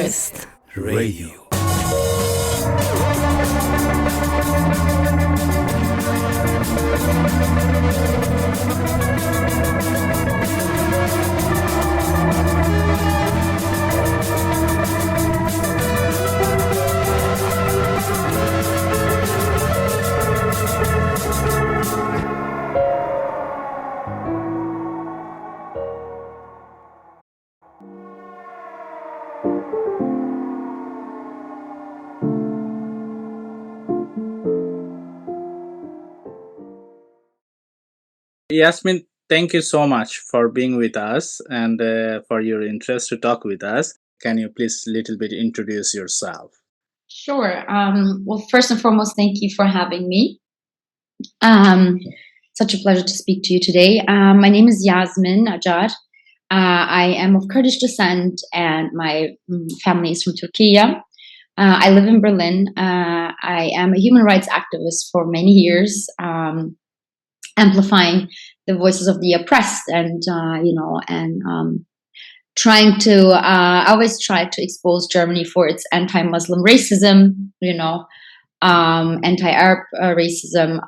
West Radio. Yasmin, thank you so much for being with us and for your interest to talk with us. Can you please little bit introduce yourself? Sure. Well, first and foremost, thank you for having me. Such a pleasure to speak to you today. My name is Yasmin Ajar. I am of Kurdish descent and my family is from Turkey. I live in Berlin. I am a human rights activist for many years, amplifying the voices of the oppressed and trying to I always try to expose Germany for its anti-Muslim racism, anti-Arab racism,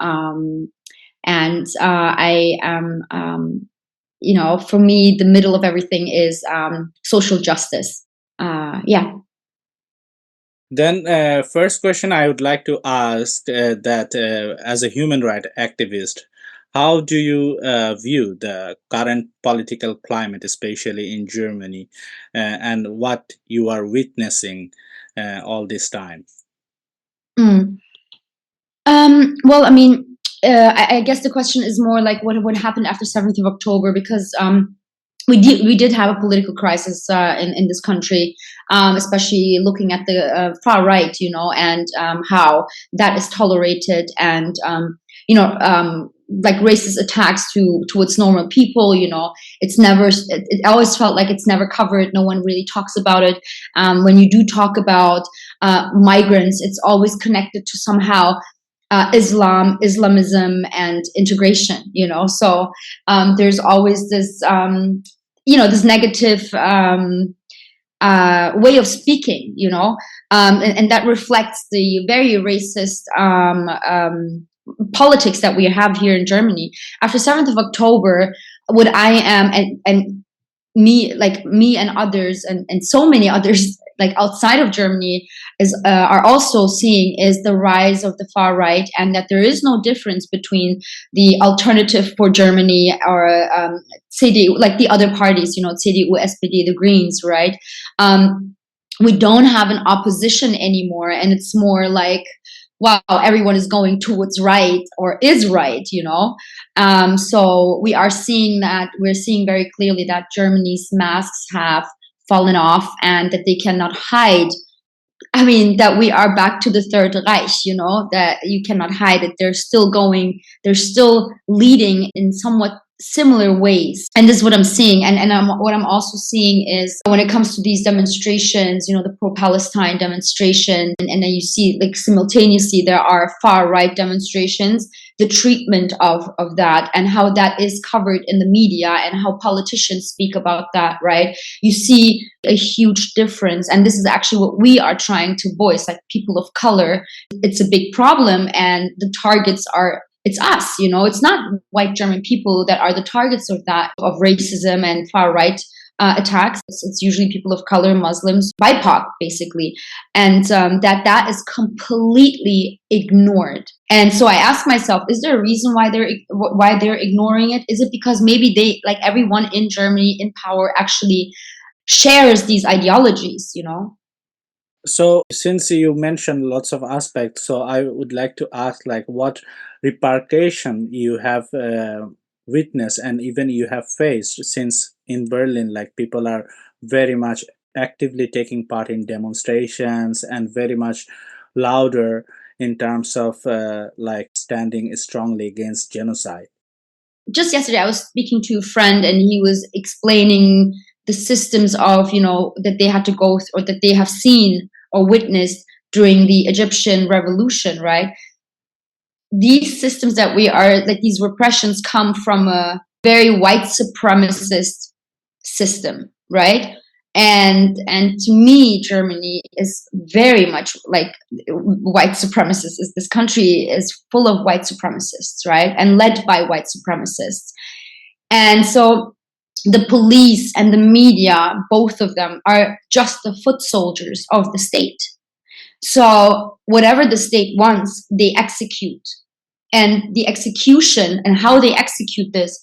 and I am, for me, the middle of everything is social justice. Then, first question I would like to ask that as a human rights activist, how do you view the current political climate, especially in Germany, and what you are witnessing all this time? Well, I mean, I guess the question is more like what happened after 7th of October, because we did have a political crisis in this country, especially looking at the far right, and how that is tolerated, and like racist attacks towards normal people. It's never. It always felt like it's never covered. No one really talks about it. When you do talk about migrants, it's always connected to somehow Islamism, and integration. So there's always this this negative way of speaking, and that reflects the very racist politics that we have here in Germany. After 7th of October, what I am and me and others and so many others like outside of Germany are also seeing is the rise of the far right, and that there is no difference between the Alternative for Germany or CDU, like the other parties, CDU, SPD, the Greens, right? We don't have an opposition anymore, and it's more like, wow, everyone is going towards right or is right, So we're seeing very clearly that Germany's masks have fallen off and that they cannot hide. I mean, that we are back to the Third Reich, that you cannot hide it. They're still leading in somewhat similar ways. And this is what I'm seeing. And what I'm also seeing is when it comes to these demonstrations, the pro-Palestine demonstration, and then you see like simultaneously there are far right demonstrations, the treatment of that and how that is covered in the media and how politicians speak about that, right? You see a huge difference. And this is actually what we are trying to voice, like people of color. It's a big problem, and the targets are it's us, it's not white German people that are the targets of racism and far right attacks. It's usually people of color, Muslims, BIPOC, basically. And that is completely ignored. And so I ask myself, is there a reason why they're ignoring it? Is it because maybe they, like everyone in Germany in power, actually shares these ideologies, So, since you mentioned lots of aspects, so I would like to ask, like, what repercussion you have witnessed and even you have faced, since in Berlin, like, people are very much actively taking part in demonstrations and very much louder in terms of like standing strongly against genocide. Just yesterday, I was speaking to a friend, and he was explaining the systems of, that they had to go through, or that they have seen or witnessed during the Egyptian revolution, right? These systems that we are, like these repressions, come from a very white supremacist system, right? And to me, Germany is very much like white supremacists. This country is full of white supremacists, right, and led by white supremacists. And so the police and the media, both of them, are just the foot soldiers of the state. So whatever the state wants, they execute. And the execution and how they execute this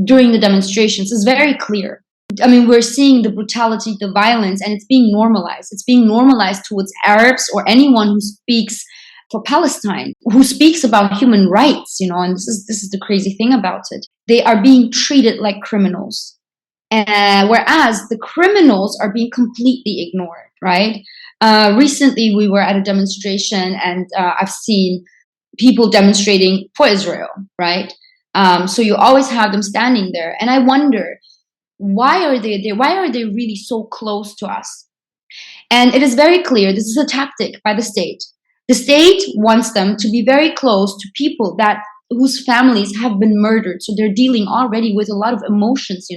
during the demonstrations is very clear. I mean, we're seeing the brutality, the violence, and it's being normalized. It's being normalized towards Arabs or anyone who speaks for Palestine, who speaks about human rights, and this is the crazy thing about it. They are being treated like criminals. Whereas the criminals are being completely ignored, right? Recently, we were at a demonstration, and I've seen people demonstrating for Israel, right? So you always have them standing there. And I wonder, why are they there? Why are they really so close to us? And it is very clear this is a tactic by the state. The state wants them to be very close to people whose families have been murdered. So they're dealing already with a lot of emotions,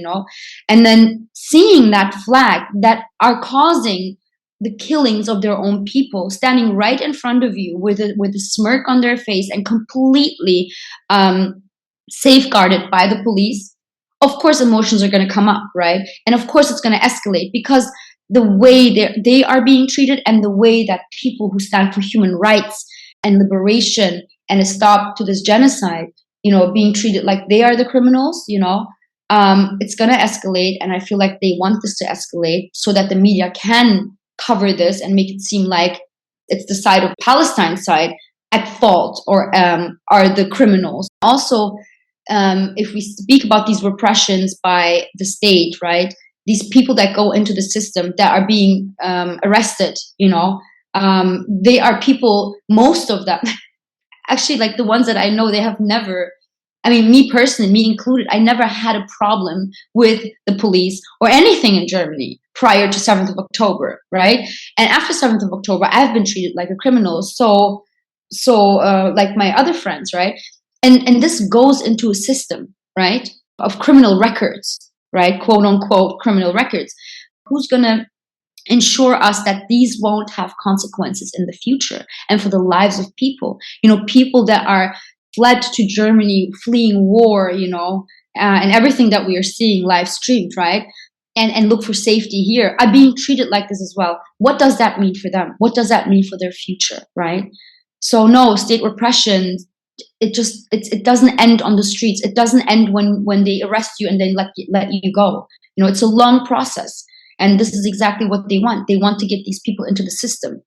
and then seeing that flag that are causing the killings of their own people, standing right in front of you with a smirk on their face and completely safeguarded by the police. Of course, emotions are going to come up, right? And of course, it's going to escalate because the way they are being treated and the way that people who stand for human rights and liberation and a stop to this genocide, being treated like they are the criminals, it's going to escalate. And I feel like they want this to escalate so that the media can cover this and make it seem like it's the side of Palestine's side at fault or are the criminals. Also, if we speak about these repressions by the state, right? These people that go into the system that are being arrested, they are people, most of them, actually, like the ones that I know, they have never, I mean, me personally, me included, I never had a problem with the police or anything in Germany prior to 7th of October, right? And after 7th of October, I've been treated like a criminal. So like my other friends, right? And this goes into a system, right, of criminal records, right, quote unquote criminal records. Who's going to ensure us that these won't have consequences in the future and for the lives of people? People that are fled to Germany, fleeing war, and everything that we are seeing live streamed, right? And look for safety here are being treated like this as well. What does that mean for them? What does that mean for their future, right? So no, state repression, it doesn't end on the streets. It doesn't end when they arrest you and then let you go. It's a long process. And this is exactly what they want. They want to get these people into the system,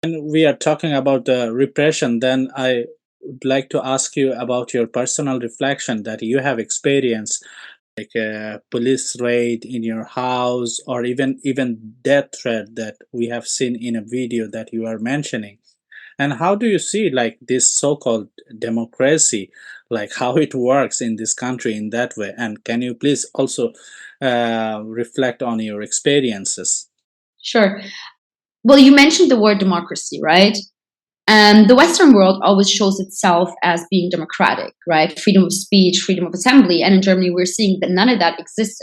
And we are talking about the repression, then I would like to ask you about your personal reflection that you have experienced, like a police raid in your house, or even death threat that we have seen in a video that you are mentioning. And how do you see like this so-called democracy, like how it works in this country in that way? And can you please also reflect on your experiences? Sure. Well, you mentioned the word democracy, right? And the Western world always shows itself as being democratic, right? Freedom of speech, freedom of assembly. And in Germany, we're seeing that none of that exists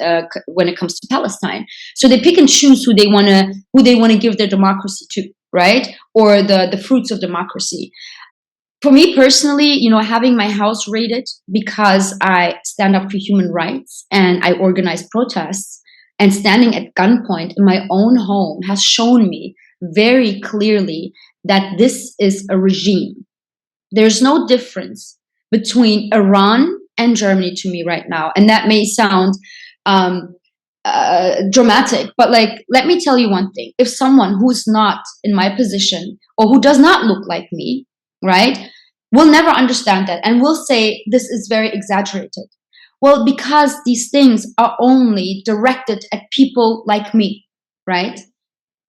when it comes to Palestine. So they pick and choose who they want to give their democracy to, right? Or the fruits of democracy. For me personally, having my house raided because I stand up for human rights and I organize protests, and standing at gunpoint in my own home has shown me very clearly that this is a regime. There's no difference between Iran and Germany to me right now. And that may sound dramatic, but let me tell you one thing. If someone who's not in my position or who does not look like me, right, will never understand that and will say this is very exaggerated. Well, because these things are only directed at people like me, right?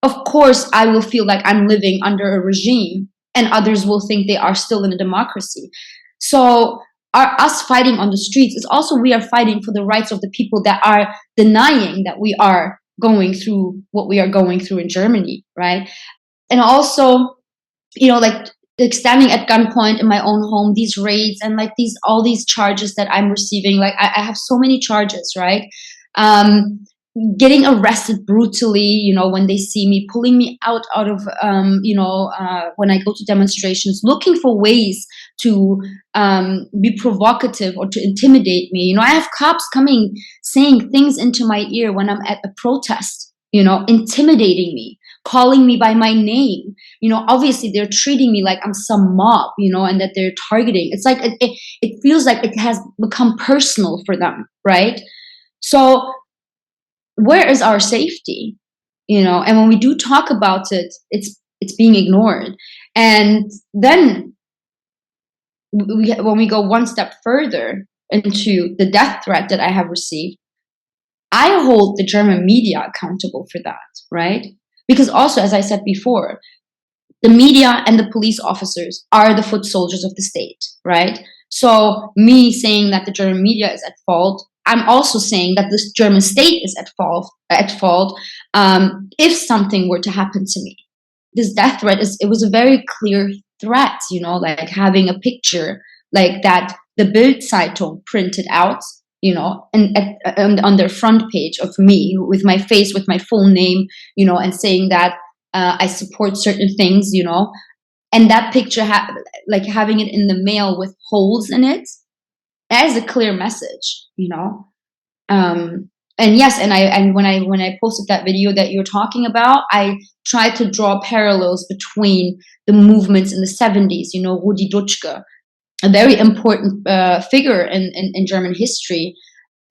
Of course, I will feel like I'm living under a regime and others will think they are still in a democracy. So us fighting on the streets is also, we are fighting for the rights of the people that are denying that we are going through what we are going through in Germany, right? And also, like standing at gunpoint in my own home, these raids and all these charges that I'm receiving, I have so many charges, right? getting arrested brutally, when they see me, pulling me out of, when I go to demonstrations, looking for ways to be provocative or to intimidate me. I have cops coming saying things into my ear when I'm at a protest, intimidating me, calling me by my name. Obviously they're treating me like I'm some mob, and that they're targeting. It's like it feels like it has become personal for them, right? So where is our safety? And when we do talk about it, it's being ignored. And then when we go one step further into the death threat that I have received, I hold the German media accountable for that, right? Because also, as I said before, the media and the police officers are the foot soldiers of the state, right? So me saying that the German media is at fault, I'm also saying that the German state is at fault. If something were to happen to me, this death threat it was a very clear threat, like having a picture like that the Bild Zeitung printed out, and on their front page of me with my face, with my full name, and saying that I support certain things, and that picture, like having it in the mail with holes in it, that is a clear message, and yes, and when I posted that video that you're talking about, I tried to draw parallels between the movements in the 70s, Rudi Dutschke, a very important figure in German history.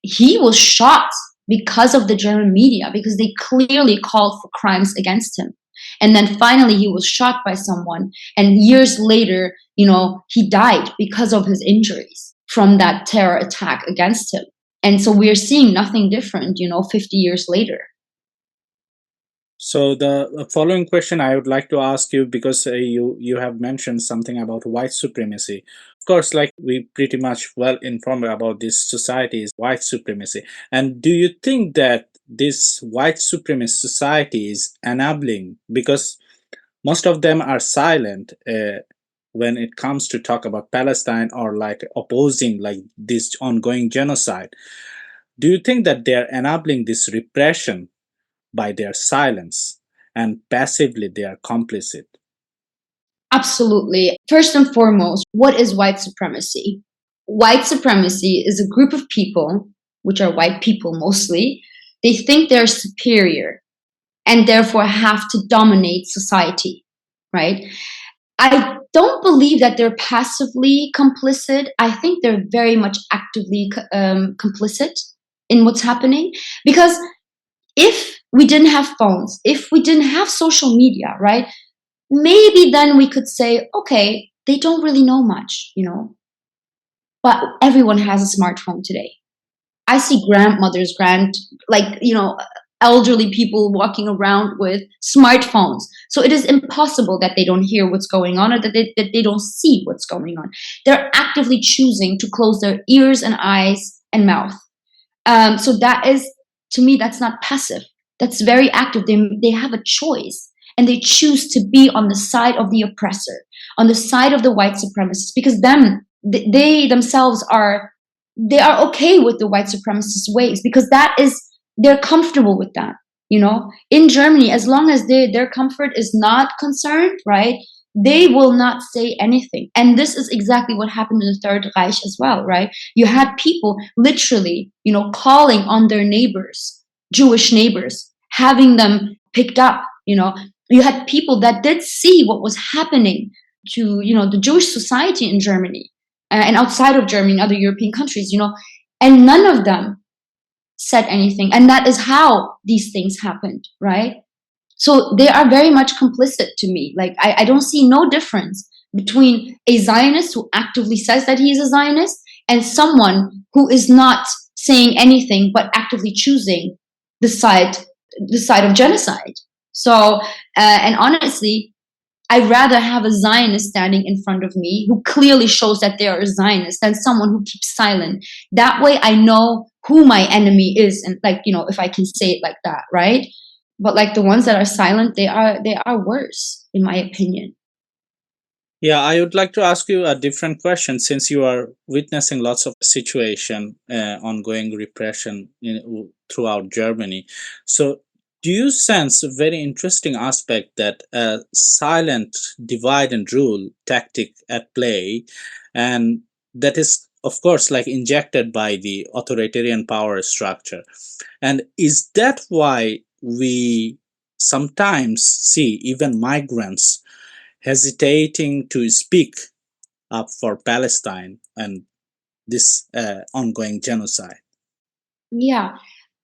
He was shot because of the German media, because they clearly called for crimes against him. And then finally he was shot by someone, and years later, he died because of his injuries from that terror attack against him. And so we're seeing nothing different, 50 years later. So the following question I would like to ask you, because you have mentioned something about white supremacy. Of course, like we pretty much well informed about this society is white supremacy. And do you think that this white supremacist society is enabling, because most of them are silent when it comes to talk about Palestine or like opposing like this ongoing genocide? Do you think that they are enabling this repression by their silence, and passively they are complicit? Absolutely. First and foremost, what is white supremacy? White supremacy is a group of people, which are white people mostly, they think they're superior and therefore have to dominate society, right? I don't believe that they're passively complicit. I think they're very much actively complicit in what's happening, because if we didn't have phones, if we didn't have social media, right? Maybe then we could say, okay, they don't really know much, but everyone has a smartphone today. I see grandmothers, elderly people walking around with smartphones. So it is impossible that they don't hear what's going on, or that they don't see what's going on. They're actively choosing to close their ears and eyes and mouth. So that is, to me, that's not passive. That's very active. They have a choice, and they choose to be on the side of the oppressor, on the side of the white supremacists, because they themselves are okay with the white supremacist ways, because they're comfortable with that. In Germany, as long as their comfort is not concerned, right, they will not say anything. And this is exactly what happened in the Third Reich as well, right? You had people literally, calling on their neighbors, Jewish neighbors, having them picked up. You had people that did see what was happening to the Jewish society in Germany, and outside of Germany, in other European countries, and none of them said anything. And that is how these things happened, right? So they are very much complicit to me. Like, I don't see no difference between a Zionist who actively says that he is a Zionist and someone who is not saying anything but actively choosing the side of genocide. So, and honestly, I'd rather have a Zionist standing in front of me who clearly shows that they are a Zionist than someone who keeps silent. That way I know who my enemy is, and if I can say it like that, right? But like the ones that are silent, they are worse, in my opinion. Yeah, I would like to ask you a different question since you are witnessing lots of situation, ongoing repression throughout Germany. So, do you sense a very interesting aspect that a silent divide and rule tactic at play, and that is, of course, like injected by the authoritarian power structure? And is that why we sometimes see even migrants hesitating to speak up for Palestine and this ongoing genocide? Yeah,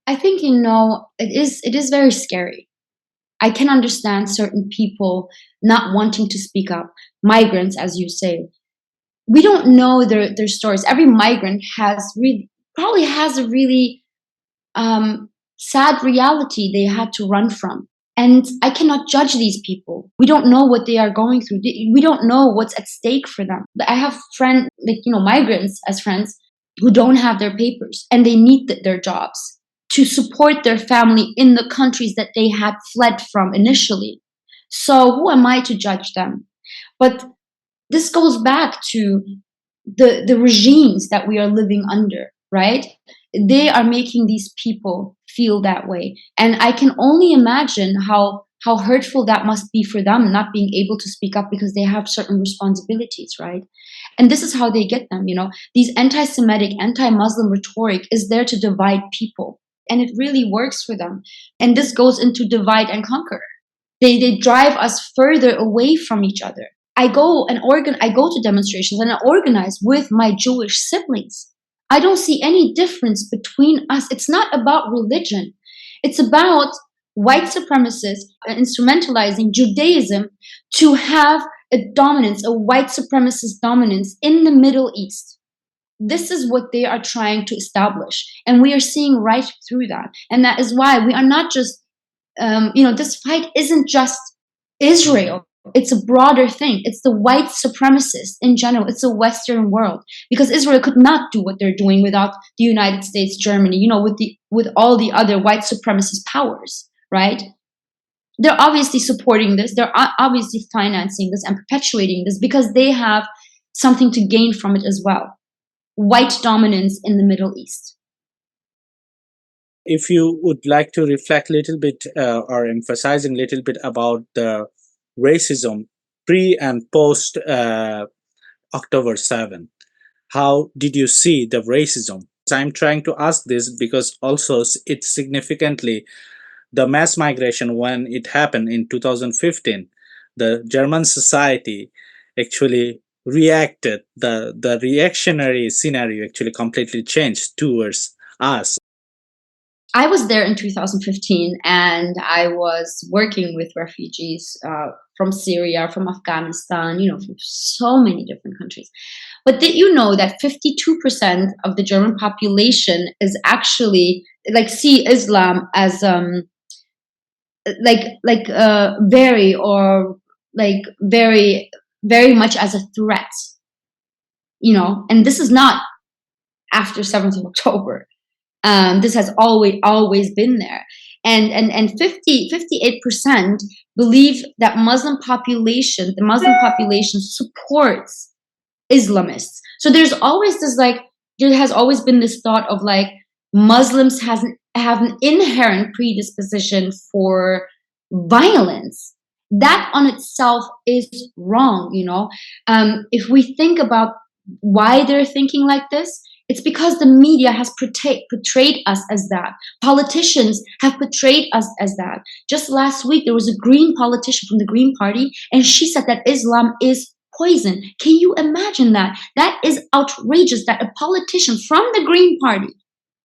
I think it is very scary. I can understand certain people not wanting to speak up, migrants, as you say. We don't know their stories. Every migrant has really probably has a really sad reality they had to run from. And I cannot judge these people. We don't know what they are going through. We don't know what's at stake for them. I have friends, like, migrants as friends who don't have their papers and they need their jobs to support their family in the countries that they had fled from initially. So who am I to judge them? But this goes back to the regimes that we are living under, right? They are making these people feel that way, and I can only imagine how hurtful that must be for them, not being able to speak up because they have certain responsibilities, right? And this is how they get them. These anti-Semitic, anti-Muslim rhetoric is there to divide people, and it really works for them. And this goes into divide and conquer. They drive us further away from each other. I go to demonstrations and I organize with my Jewish siblings. I don't see any difference between us. It's not about religion. It's about white supremacists instrumentalizing Judaism to have a dominance, a white supremacist dominance in the Middle East. This is what they are trying to establish. And we are seeing right through that. And that is why we are not just this fight isn't just Israel. It's a broader thing. It's the white supremacists in general. It's the Western world, because Israel could not do what they're doing without the United States, Germany, with all the other white supremacist powers, right? They're obviously supporting this. They're obviously financing this and perpetuating this because they have something to gain from it as well. White dominance in the Middle East. If you would like to reflect a little bit or emphasizing a little bit about the racism pre and post October 7th, how did you see the racism? I'm trying to ask this because also it significantly the mass migration when it happened in 2015, the German society actually reacted, the reactionary scenario actually completely changed towards us. I was there in 2015 and I was working with refugees from Syria, from Afghanistan, from so many different countries. But did you know that 52% of the German population is actually see Islam as very or very very much as a threat, and this is not after 7th of October. This has always been there, and 58% believe that the Muslim population supports Islamists. So there has always been this thought of Muslims have an inherent predisposition for violence. That on itself is wrong. If we think about why they're thinking like this, it's because the media has portrayed us as that. Politicians have portrayed us as that. Just last week, there was a Green politician from the Green Party, and she said that Islam is poison. Can you imagine that? That is outrageous that a politician from the Green Party,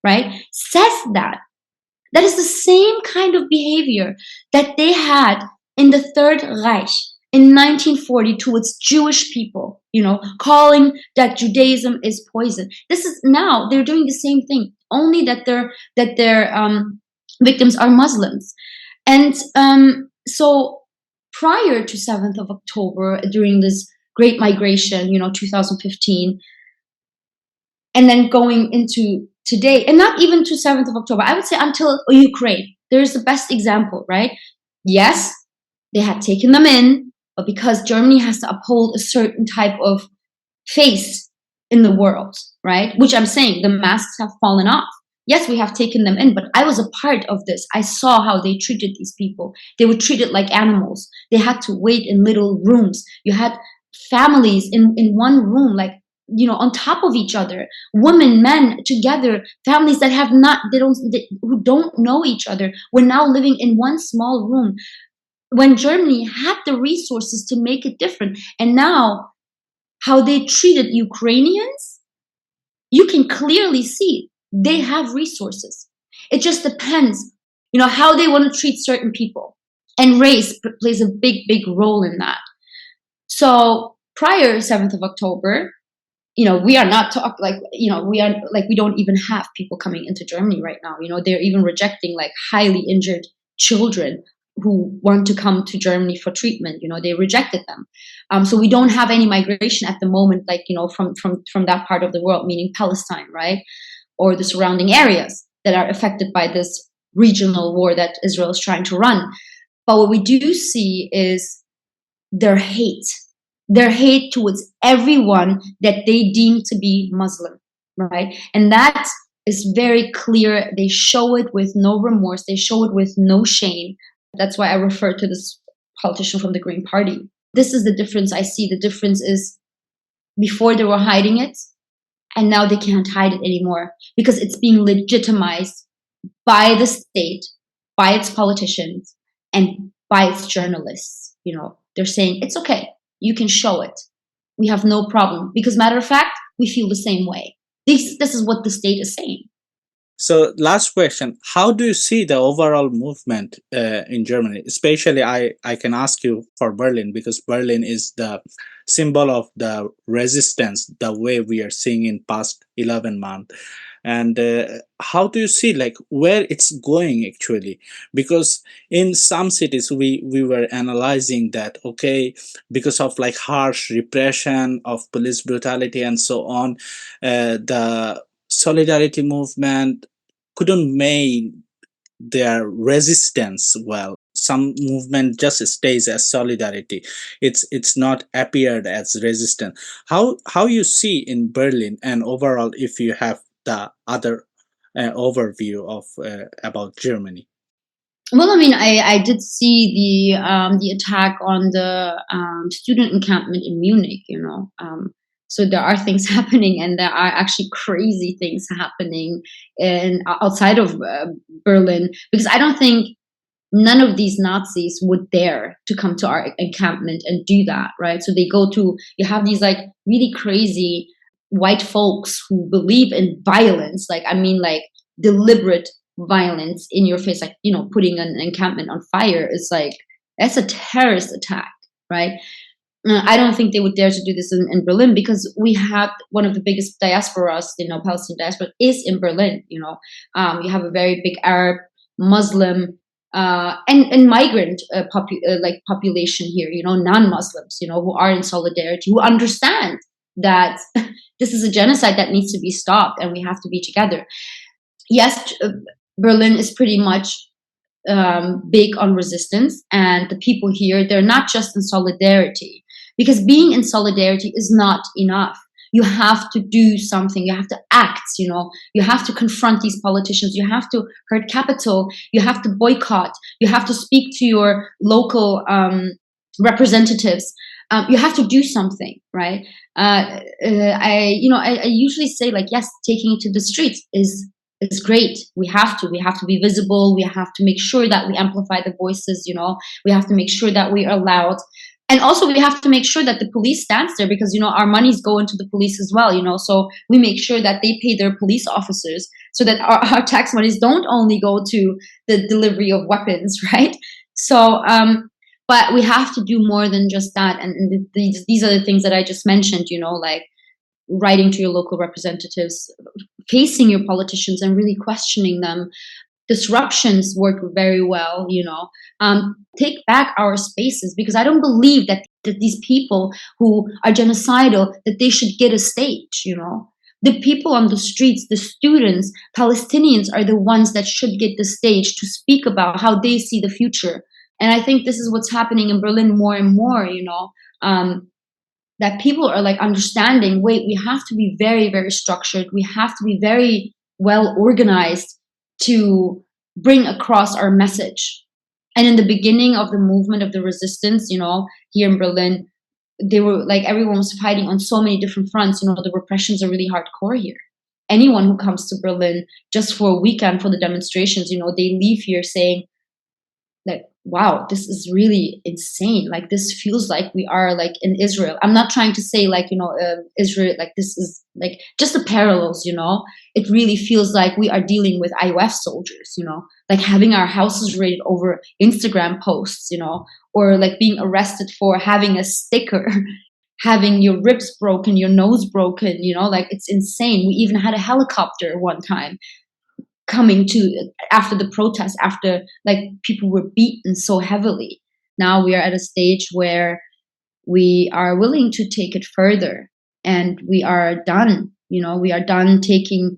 right, says that. That is the same kind of behavior that they had in the Third Reich in 1940 towards Jewish people, calling that Judaism is poison. This is now they're doing the same thing, only that their victims are Muslims. And so prior to 7th of October, during this Great Migration, 2015, and then going into today, and not even to 7th of October, I would say until Ukraine, there's the best example, right? Yes, they had taken them in. but because Germany has to uphold a certain type of face in the world, right? Which I'm saying the masks have fallen off. Yes, we have taken them in, but I was a part of this. I saw how they treated these people. They were treated like animals. They had to wait in little rooms. You had families in one room, like, on top of each other, women, men together, families that have not, who don't know each other, were now living in one small room when Germany had the resources to make it different. And now, how they treated Ukrainians, you can clearly see they have resources. It just depends, how they want to treat certain people. And race plays a big, big role in that. So prior 7th of October, we are not talk like, we are like, we don't even have people coming into Germany right now. They're even rejecting like highly injured children who want to come to Germany for treatment. They rejected them. So we don't have any migration at the moment, like, from that part of the world, meaning Palestine, right? Or the surrounding areas that are affected by this regional war that Israel is trying to run. But what we do see is their hate towards everyone that they deem to be Muslim, right? And that is very clear. They show it with no remorse. They show it with no shame. That's why I refer to this politician from the Green Party. This is the difference I see. The difference is before they were hiding it, and now they can't hide it anymore because it's being legitimized by the state, by its politicians, and by its journalists. They're saying, it's okay. You can show it. We have no problem. Because matter of fact, we feel the same way. This is what the state is saying. So, last question: how do you see the overall movement in Germany? Especially, I can ask you for Berlin, because Berlin is the symbol of the resistance, the way we are seeing in past 11 months. And how do you see like where it's going actually? Because in some cities we were analyzing that, okay, because of like harsh repression of police brutality and so on, the solidarity movement couldn't make their resistance well. Some movement just stays as solidarity. It's not appeared as resistance. How you see in Berlin, and overall, if you have the other overview of about Germany? Well, I mean, I did see the attack on the student encampment in Munich. So there are things happening, and there are actually crazy things happening outside of Berlin, because I don't think none of these Nazis would dare to come to our encampment and do that, right? So you have these like really crazy white folks who believe in violence, like, I mean, like deliberate violence in your face, like, putting an encampment on fire is like, that's a terrorist attack, right? I don't think they would dare to do this in Berlin, because we have one of the biggest diasporas, Palestinian diaspora is in Berlin. You have a very big Arab, Muslim, and migrant population here, non-Muslims, who are in solidarity, who understand that this is a genocide that needs to be stopped and we have to be together. Yes, Berlin is pretty much big on resistance, and the people here, they're not just in solidarity, because being in solidarity is not enough. You have to do something. You have to act. You have to confront these politicians. You have to hurt capital. You have to boycott. You have to speak to your local representatives. You have to do something, right? I usually say, like, yes, taking it to the streets is great. We have to be visible. We have to make sure that we amplify the voices. We have to make sure that we are loud. And also we have to make sure that the police stands there, because, our monies go into the police as well, so we make sure that they pay their police officers, so that our tax monies don't only go to the delivery of weapons, right? So, but we have to do more than just that. And these are the things that I just mentioned, like writing to your local representatives, facing your politicians and really questioning them. Disruptions work very well. Take back our spaces, because I don't believe that these people who are genocidal, that they should get a stage. The people on the streets, the students, Palestinians, are the ones that should get the stage to speak about how they see the future. And I think this is what's happening in Berlin more and more, that people are like understanding, wait, we have to be very, very structured. We have to be very well organized to bring across our message. And in the beginning of the movement of the resistance, here in Berlin, they were like, everyone was fighting on so many different fronts. The repressions are really hardcore here. Anyone who comes to Berlin just for a weekend for the demonstrations, they leave here saying, like, wow, this is really insane. Like, this feels like we are like in Israel. I'm not trying to say like, Israel, like this is like just the parallels, it really feels like we are dealing with IOF soldiers, like having our houses raided over Instagram posts, or like being arrested for having a sticker, having your ribs broken, your nose broken, like it's insane. We even had a helicopter one time coming to after the protest, after like people were beaten so heavily. Now we are at a stage where we are willing to take it further, and we are done. We are done taking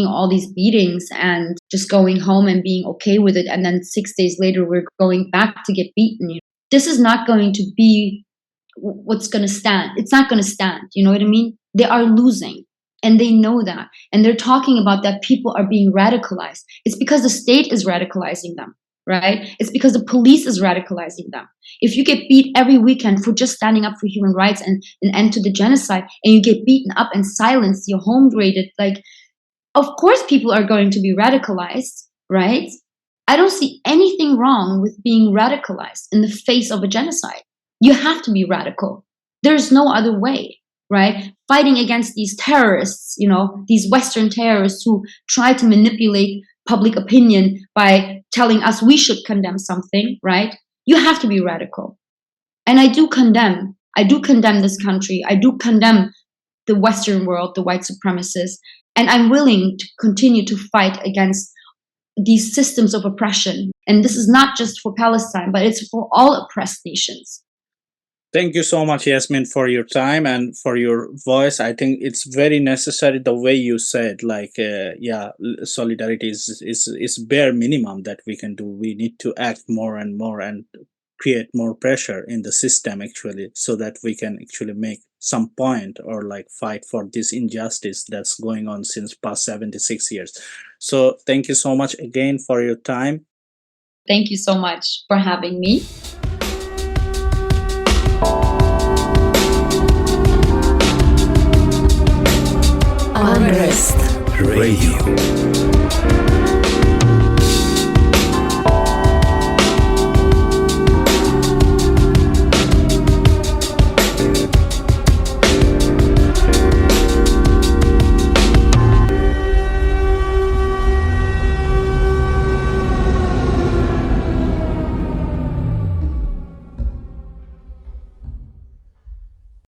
all these beatings and just going home and being okay with it, and then 6 days later we're going back to get beaten. This is not going to be what's going to stand. It's not going to stand. You know what I mean? They are losing. And they know that. And they're talking about that people are being radicalized. It's because the state is radicalizing them, right? It's because the police is radicalizing them. If you get beat every weekend for just standing up for human rights and an end to the genocide, and you get beaten up and silenced, you're home raided, like, of course people are going to be radicalized, right? I don't see anything wrong with being radicalized in the face of a genocide. You have to be radical. There's no other way. Right? Fighting against these terrorists, these Western terrorists who try to manipulate public opinion by telling us we should condemn something, right? You have to be radical. And I do condemn this country. I do condemn the Western world, the white supremacists. And I'm willing to continue to fight against these systems of oppression. And this is not just for Palestine, but it's for all oppressed nations. Thank you so much, Yasmin, for your time and for your voice. I think it's very necessary the way you said, like, solidarity is bare minimum that we can do. We need to act more and more and create more pressure in the system, actually, so that we can actually make some point or like fight for this injustice that's going on since past 76 years. So thank you so much again for your time. Thank you so much for having me. Unrest Radio.